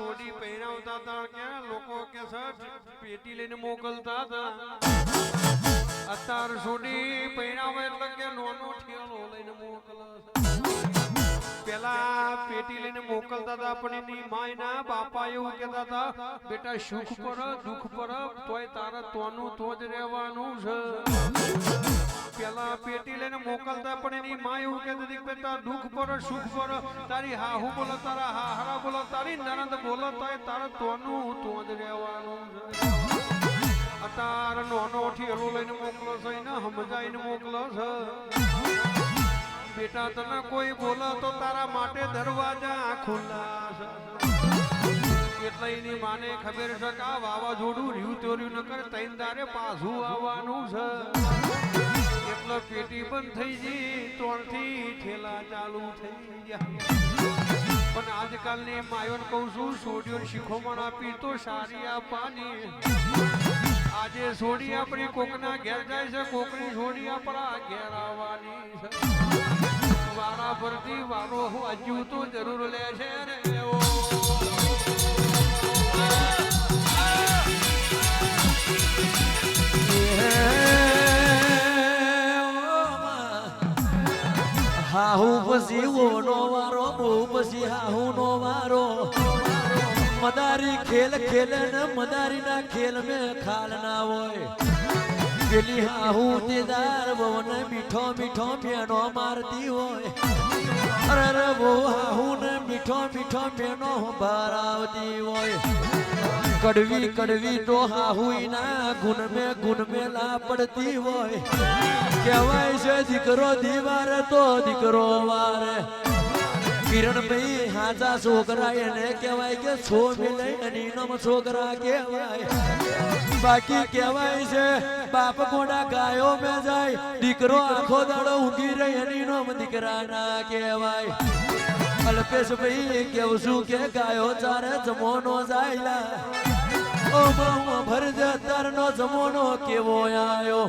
સોડી પહેરાવતા હતા ક્યાં લોકો કે પેટી લઈને મોકલતા હતા અત્યારે સોડી પહેરાવે એટલે કે નોનો ઠેલો લઈને મોકલે પેલા પેટી લઈને મોકલતા હતા પણ એની માયના બાપા એવું કહેતા હતા બેટા સુખ પર દુઃખ પર તોય તારે તોનું તો જ રહેવાનું છે પેલા પેટી લઈને મોકલતા પણ એની માં એવું કહેતી હતી બેટા દુઃખ પર સુખ પર તારી હાહુ બોલો તારા હાહરા બોલો તારી નણંદ બોલો તોય તારે તોનું તો જ રહેવાનું છે અત્યારે નોનો ઠેલો લઈને મોકલો છે ને સમજાઈને મોકલો છે બેટા તને કોઈ બોલે તો તારા માટે દરવાજા ખુલ્લા છે એટલે એની માને ખબર છે કે આ વાવાઝોડું રહ્યું ત્યોર્યું ન કરે તૈન દારે પાછું આવવાનું છે એટલે પેટી બંધ થઈ ગઈ ત્રણથી ઠેલા ચાલુ થઈ ગયા પણ આજકાલની માયોને કહું છું સોડિયો શીખોમણ આપી તો સારી આપવાની આજે સોડી આપણી કોકના ઘેર જાય છે કોકની સોડી આપણા ઘેર આવવાની છે વારા ફરતી વારો હજુ તો જરૂર લે છે રે હાહુ પછી ઓનો વારો બહુ પછી હાહુ નો વારો મદારી ખેલ ખેલે ને મદારી ના ખેલ મેં ખાલ ના હોય પેલી હાહુ તેદાર બહુને મીઠો મીઠો મેનો મારતી હોય અરે બહુ હાહુ ને મીઠો મીઠો મેનો બહાર આવતી હોય કડવી કડવી તો હાહુ ના ગુણ મેં લાપડતી હોય કહેવાય છે દીકરો દીવારે તો દીકરો વારે કિરણભાઈ હાચા છોકરા એને કહેવાય કે છો મિલે એની નામ છોકરા કહેવાય બાકી કહેવાય છે બાપ ગોડા ગાયો મે જાય દીકરો આખો દાડો ઊંઘી રહે એની નામ દીકરા ના કહેવાય અલ્પેશભાઈ કેવું છું કે ગાયો ચારે જમોનો જાયલા ઓ બહુ ભરજ તરનો જમોનો કેવો આયો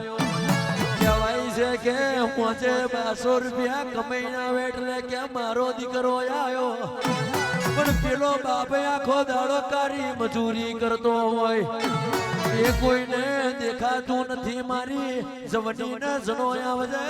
કહેવાય છે કે પહોંચે 200 રૂપિયા કમાઈના એટલે કે મારો દીકરો આવ્યો પણ પેલો બાપ આખો દાડો કારી મજૂરી કરતો હોય એ કોઈને દેખાતું નથી મારી જવડીને જનો આવજે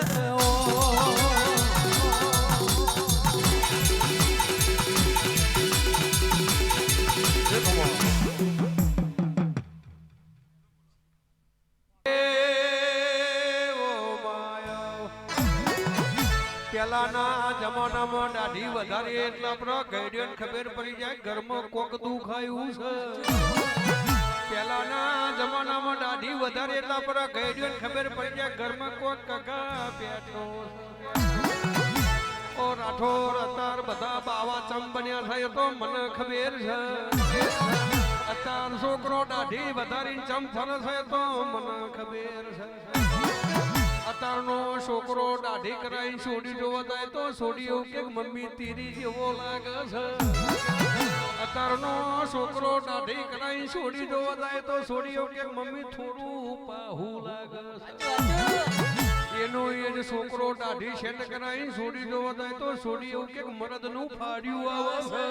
પેલાના જમાનામાં દાઢી વધારે એટલે આપણો ગઈડિયન ખબર પડી જાય ઘરમાં કોક દુખાયું છે પેલાના જમાનામાં દાઢી વધારે એટલે આપણો ગઈડિયન ખબર પડી જાય ઘરમાં કોક કકા બેઠો ઓ રાઠોડ અતાર બધા બાવા ચમ બન્યા થાય તો મને ખબર છે અતાર છોકરો દાઢી વધારીને ચમ ફરે છે તો મને ખબર છે અતારનો છોકરો દાઢી કરાઈ છોડી જોવા જાય તો છોડી એવું કે મમ્મી તીરી જેવો લાગે છે અતારનો છોકરો દાઢી કરાઈ છોડી જોવા જાય તો છોડી એવું કે મમ્મી થોડું પાહું લાગે છે એનો એ જ છોકરો દાઢી સેટ કરાઈ છોડી જોવા જાય તો છોડી એવું કે મરદનું ફાડ્યું આવે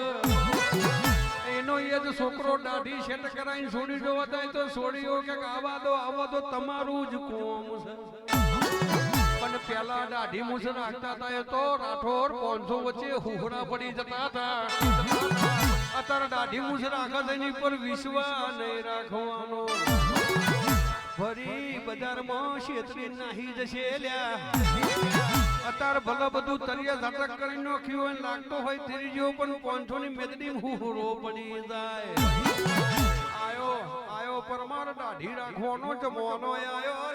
છે એનો એ જ છોકરો દાઢી સેટ કરાઈ છોડી જોવા જાય તો છોડી એવું કે આવા દો તમારું જ કોમ છે પણ પેલા દાઢી મૂછ રાખતા હતા એ તો રાઠોડ 500 વચ્ચે હુહરા પડી જતા હતા અત્યારે દાઢી મૂછ રાખે છે એની પર વિશ્વાસ નહીં રાખવાનો ફરી બજારમાં છેતરી નાહી જશે લ્યા અત્યારે ભલે બધું તરિયા ઝાટક કરી નાખ્યું હોય લાગતો હોય ત્રીજો પણ 500 ની મેદડી હુહરો પડી જાય આયો પરમાર દાઢી રાખવાનો જમવાનો આયો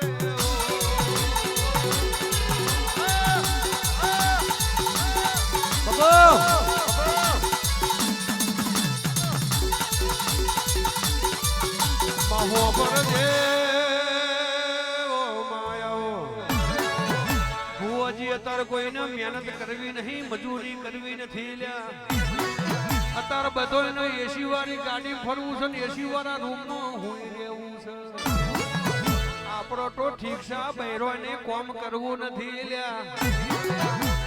રે કોઈને મહેનત કરવી નહીં મજૂરી કરવી નથી લ્યા અત્યારે બધો એનો એસી વાળી ગાડી ફરવું છે ને એસી વાળા રૂમમાં હોઈ રહેવું છે આપણો તો ઠીક છે બૈરો ને કોમ કરવું નથી લ્યા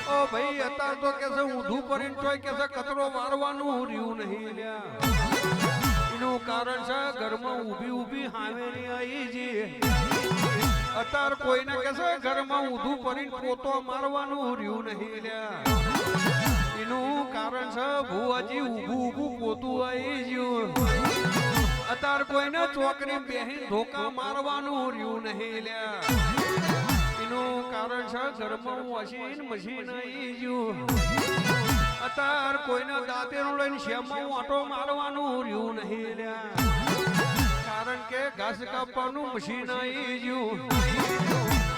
ઓ ભાઈ અત્યારે તો કે છે ઊંધું પડીને તોય કે છે કચરો વારવાનું રહ્યું નહીં લ્યા એનું કારણ છે ઘરમાં ઊભી ઊભી હાવેરી આવી જી અત્યારે કોઈને કે છે ઘરમાં ઊંધું પડીને પોતો મારવાનું રહ્યું નહીં લ્યા એનું કારણ છે ભુવાજી ઊભું ઊભું પોતું આવી ગયું અત્યારે કોઈને ચોકરી બેહી ધોકા મારવાનું રહ્યું નહીં લ્યા એનું કારણ છે ઘરમાં વોશિંગ મશીન આવી ગયું અત્યારે કોઈને દાંતેરું લઈને શેમાં આટો મારવાનું રહ્યું નહીં લ્યા કારણ કે ઘાસ કાપવાનું મશીન આવી ગયું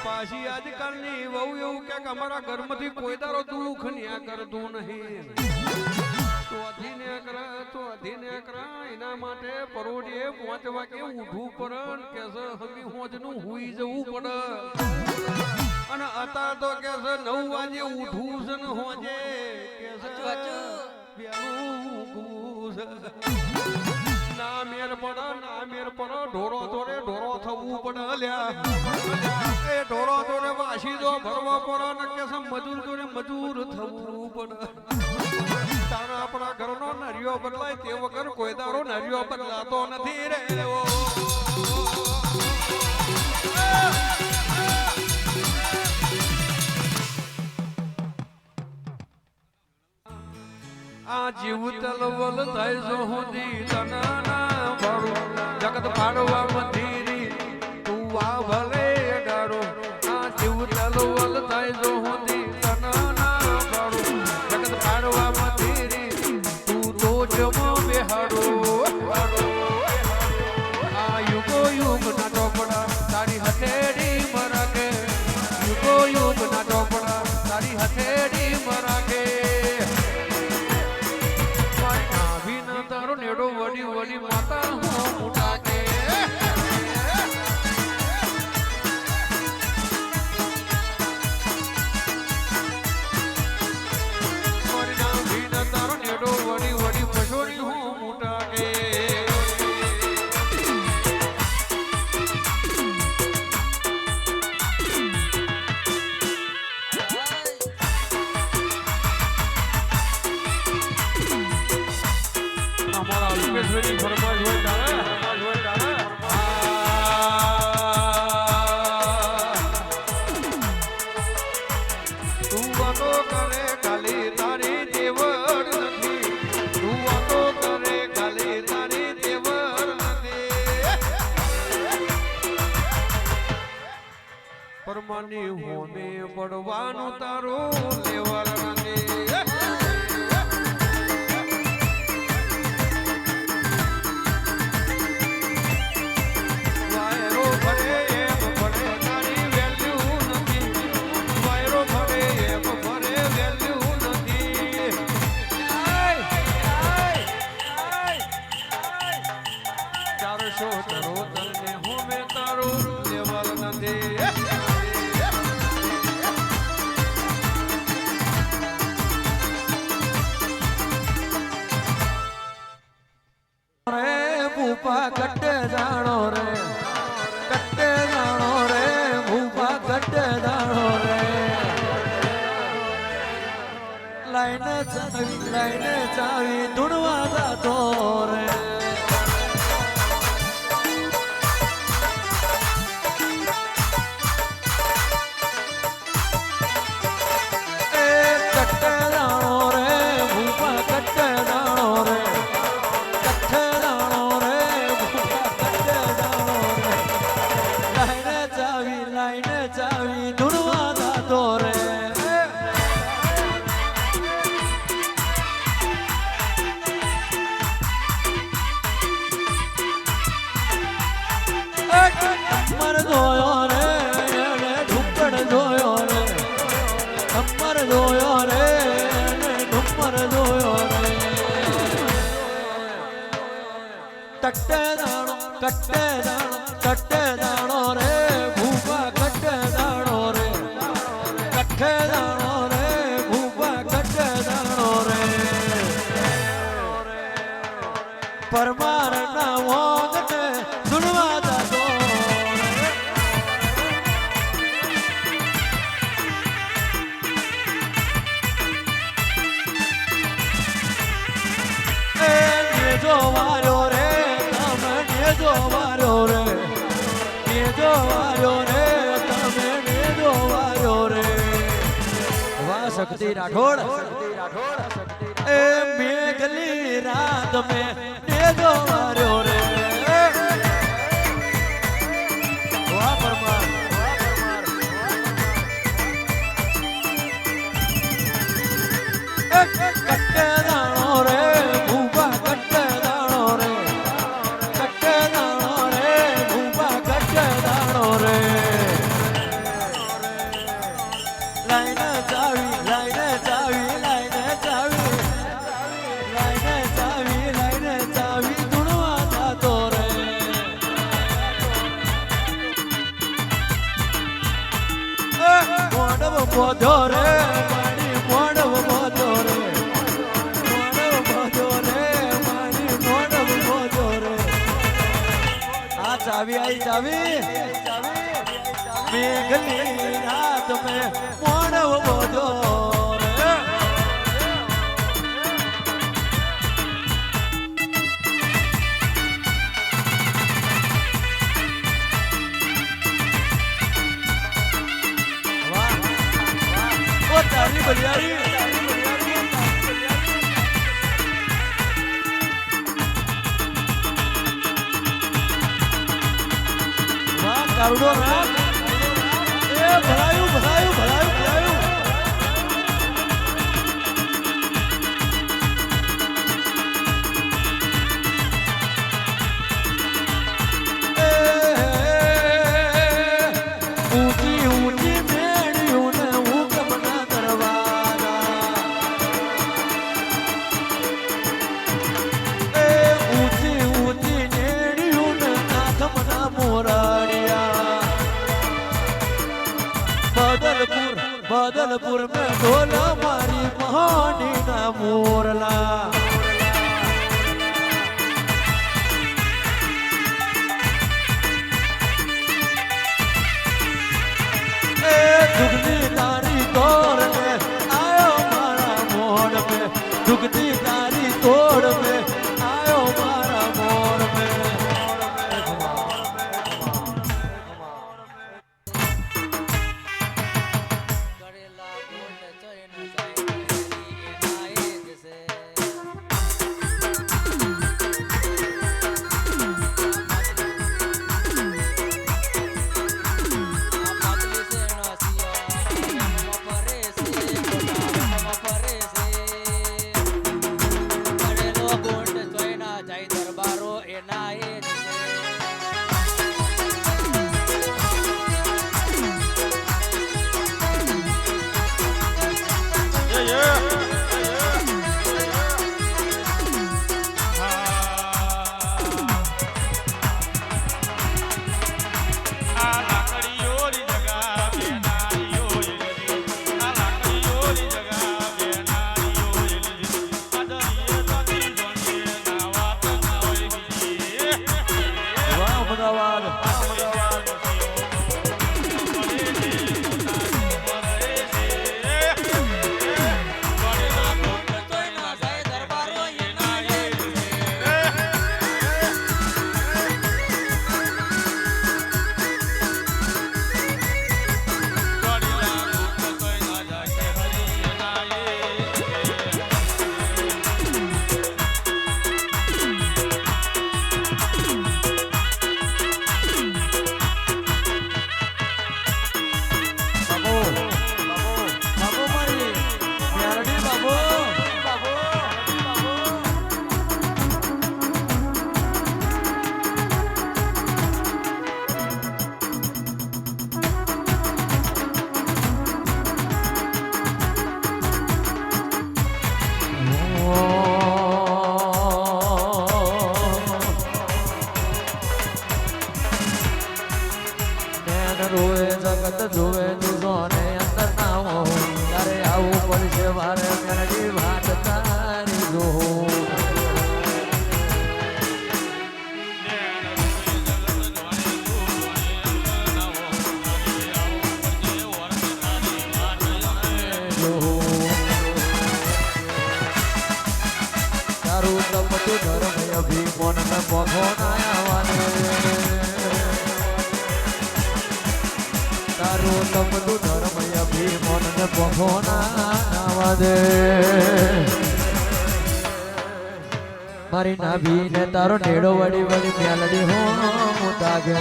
પાછી આજકાલની વહુ એવું કે અમારા ઘરમાંથી કોઈ દારો દુઃખ ન્યા કરતું નહીં તો અધીને કરે એના માટે પરોઢીએ 5 વાગે ઉઠવું પડે કે છે હમી હોજનું હુઈ જવું પડે અને અત્યારે તો કે છે 9 વાગે ઉઠવું છે ને હોજે કે છે વેલું ઊંઘવું છે ના મેર પડે ઢોરો દોરે ઢોરો થવું પડે લ્યા એ ઢોરો દોરે વાસી દો ભરવો પડે ને કે છે મજૂર દોરે મજૂર થવું પડે તારા આપણા ઘરનો નરિયો બદલાય તે વગર કોઈ દારો નરિયો બદલાતો નથી રે આ જીવ તલવલ થાય જો હુંદી તનાના ભરું જગત પાડવા મંદિરી તું આ ભલે ડરો આ જીવ તલવલ થાય જો હુંદી તનાના ભરું જગત પાડવા મંદિરી તું તો જમો બેહાડો આ યુગો યુગ ના ચોપડા તારી હથેળી મરાકે યુગો યુગ ના ચોપડા તારી હથેળી મરાકે નેડો વડી વડી માતા હું મોટા કે મારી નામ ભીન તારો નેડો વડી વડી પછોડી હું મોટા કે અલ્પેશભાઈની ફરમાઈશ હોય તારે તું વાતો કરે ખાલી તારી દેવર નથી તું વાતો કરે ખાલી તારી દેવર નથી પરમાની હોમે પડવાનું તારું લેવર નથી कट्टे जानो रे भूपा कट्टे जानो रे लाइन चावी ढूंढवा जातो रे कट्टे जानो रे भूपा कट्टे जानो रे चावी ढूंढवा जातो रे अमर जोयो रे ढुक्कड़ जोयो रे अमर जोयो रे ढुक्कड़ जोयो रे कट्टे दाणो रे भूपा कट्टे दाणो रे कट्टे दाणो रे भूपा कट्टे दाणो रे परमार ना वोगटे सुनवा जातो વાર્યો રે તમે નેદો વાર્યો રે વાહ શક્તિ રાઠોડ એ મેઘલી રાત મે નેદો વાર્યો રે વાહ પરમાર કટ્ટે દાણો રે ભૂપા કટ્ટે દાણો રે કટ્ટે દાણો રે ભૂપા કટ્ટે દાણો રે લાઈને ચાવી લાઈને ચાવી લાઈને ચાવી લાઈને ચાવી લાઈને ચાવી ધૂણવા જાતો રે મોડવ બોધો રે મારી મોડવ બોધો રે મોડવ બોધો રે મારી મોડવ બોધો રે આ ચાવી આઈ ચાવી મેઘલી રાત મે મોડવ બોધો રે વાહ ઓ તારી બલિયારી વાહ કારુડો રામ એ ભલાયું ભલાયું ભલાયું ભલાયું ઊંચી ઊંચી મેળ્યું ને હુકમના દરવાજા એ ઊંચી ઊંચી નેડ્યું ને નાથમના મોરાડિયા બદલપુર में ढोला मारी महानी ना मोरला ए दुगनी तारी तोड़ में आयो मारा मोड़ में दुगनी तारी तोड़ में आयो मारा मोड़ में રોએ જગત જોવે તુજો ને અંદર નાવો તારે આવું પડશે વારે મેરડી વાત તારી જો તારું તપતું ધર્મ અભિમન ને પગો ના આવવાને તારો તપતું ધર્મ અભિમાન ને પહોના નાવા દે મારી નાભી ને તારો નેડો વડી વડી મ્યાલડી હો મુતાગે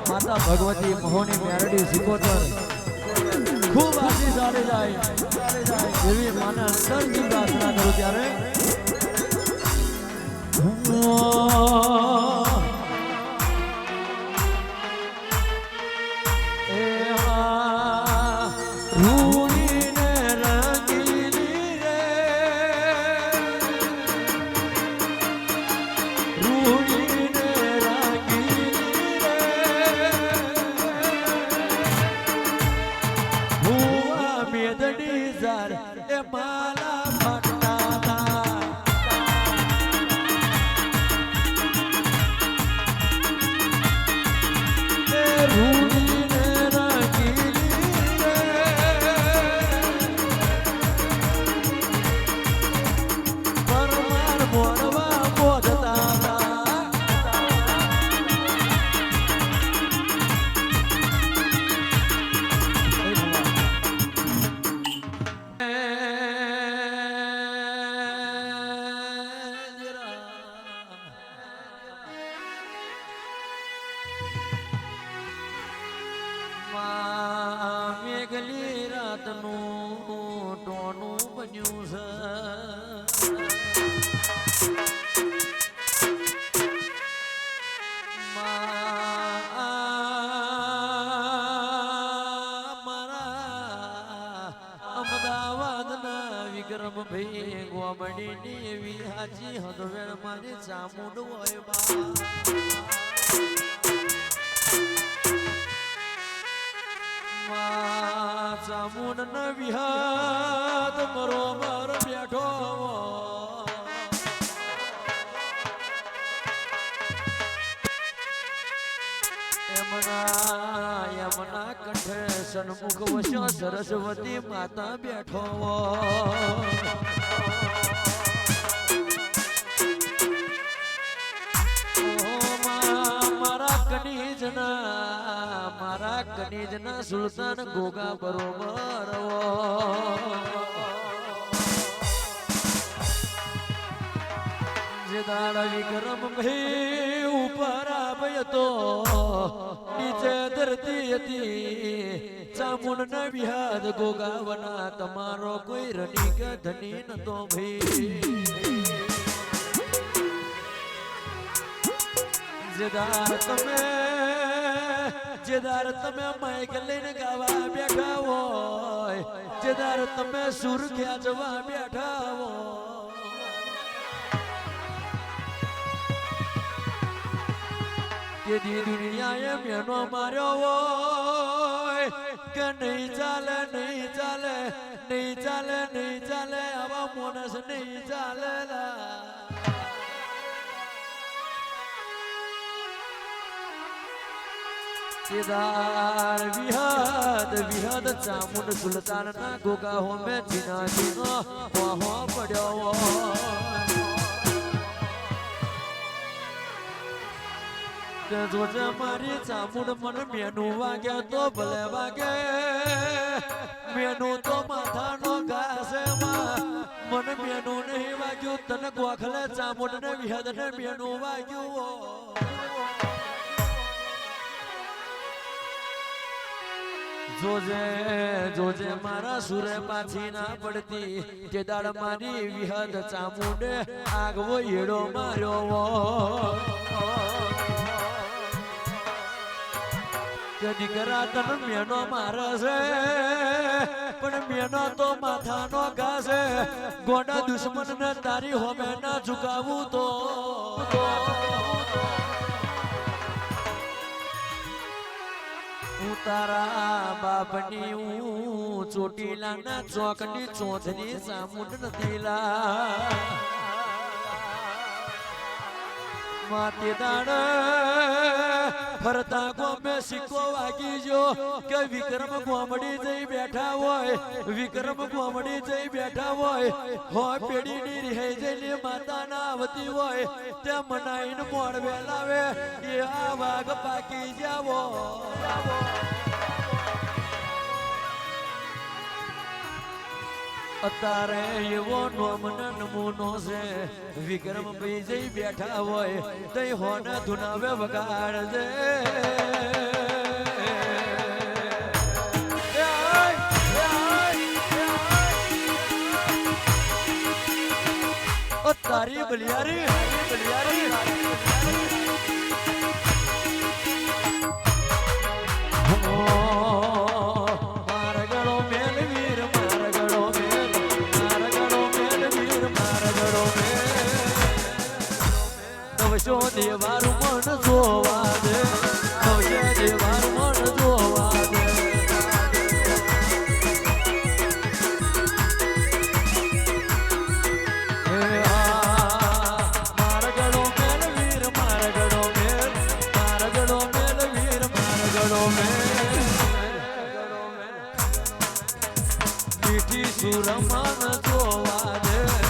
માતા ભગવતી મોહની મેરડી સિકોતર ખૂબ આશીષ આડે જાય એવી માના અંતરની પ્રાર્થના કરું ત્યારે મેઘલી રાતનું ટોનું બન્યું છે અમદાવાદના વિક્રમ ભાઈ ગોમડીની એવી હાજી હદવેણ મારી ચામુંડ હોય બા ચામુંડ ન વિહાદ બરોબર બેઠો એમના કંઠે સન્મુખ વશો સરસ્વતી માતા બેઠો મારા કનીજના સુલતાન ગોગા બરોબર જે દાડા વિક્રમ ભાઈ ઉપર આવ્યો તો નીચે ધરતી હતી ચામુંડ ના વિહાદ ગોગાવના તમારો કોઈ રણી કે ધની નતો ભાઈ જેદાર તમે માઈક લઈને ગાવા બેઠા હોય જેદાર તમે સુર ખેંચવા બેઠા હોય કે દી દુનિયાએ મેનો માર્યો હોય કે નહીં ચાલે નહીં ચાલે નહીં ચાલે નહીં ચાલે આવા માણસ નહીં ચાલે કેદાર વિહદ ચામુંડ સુલતાન ના ગોગા હો મે જીના જીનો હો પડ્યો કે જોજે મારી ચામુંડ મન મેનું વાગે તો ભલે વાગે મેનું તો માથાનો ઘાસે માં મન મેનું નહીં વાગ્યું તને ગોખલે ચામુંડ ને વિહદ ને મેનું વાગ્યું જોજે મારા સુરે પાછી ના પડતી તે દાડ મારી વિહદ ચામુંડે આગવો હેડો માર્યો કે દીકરા તન મેનો મારે છે પણ મેનો તો માથાનો ઘા છે ગોડા દુશ્મન ને તારી હોમે ના ઝુકાવું તો તારા બાપની હું ચોટીલા ના ચોકની ચોથની ચામુંડ નથી લા માતે દાણ ફરતા ગોમે સિક્કો વાગી જો કે વિક્રમ ગોમડી જઈ બેઠા હોય વિક્રમ ગોમડી જઈ બેઠા હોય હો પેઢીની રિહાઈ જઈને માતા ના આવતી હોય તે મનાઈને મોડ વેલાવે એ આ વાઘ પાકી જાવો અત્યારે એવો નોમનો નમૂનો છે વિક્રમ ભાઈ જઈ બેઠા હોય તઈ હોને ધુનાવે વગાડજે ઓ તારી બલિયારી નવશો દેવારું મન જોવા દે નવશો દેવારું મન જોવા દે મારા ગળો મેલ વીર મારા ગળો મેલ વીર મારા ગળો મેલ મીઠી સુરમાન જોવા દે